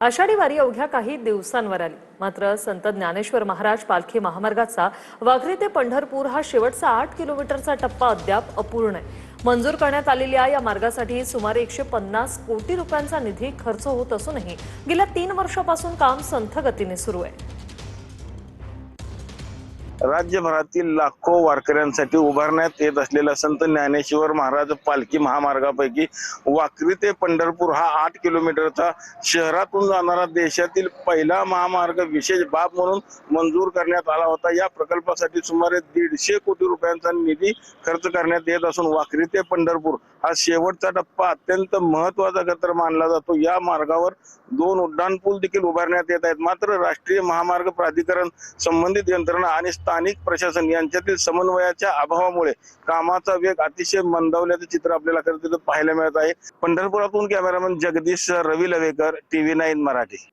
आषाढी वारी अवघ्या काही दिवसांवर आली। मात्र संत ज्ञानेश्वर महाराज पालखी महामार्गाचा वाखरी ते पंढरपूर हा शेवटचा 8 किलोमीटरचा टप्पा अद्याप अपूर्ण आहे। मंजूर करण्यात आलेल्या या मार्गासाठी सुमारे 150 कोटी रुपयांचा निधी खर्च होत असूनही गेल्या 3 वर्षांपासून काम संथ गतीने सुरू आहे। राज्यभरातील लाखो वारकऱ्यांसाठी उभारण्यात येत असलेल्या संत ज्ञानेश्वर महाराज पालखी महामार्गापैकी वाखरी ते पंढरपूर हा 8 किलोमीटरचा शहरातून जाणारा देशातील पहिला महामार्ग विशेष बाब म्हणून मंजूर करण्यात आला होता। या प्रकल्पासाठी सुमारे 150 कोटी रुपयांचा निधी खर्च करण्यात येत असून वाखरी ते पंढरपूर हा शेवटचा टप्पा अत्यंत महत्त्वाचा तर मानला जातो। या मार्गावर 2 उड्डाणपूल देखील उभारण्यात येत आहेत। मात्र राष्ट्रीय महामार्ग प्राधिकरण, संबंधित यंत्रणा आणि स्थानिक प्रशासन यांच्यातील समन्वयाच्या अभावामुळे कामाचा वेग अतिशय मंदावल्याचे चित्र आपल्याला खरं तर पाहायला मिळत आहे। पंढरपुरातून कॅमेरामन जगदीश रवी लवेकर, TV9 मराठी।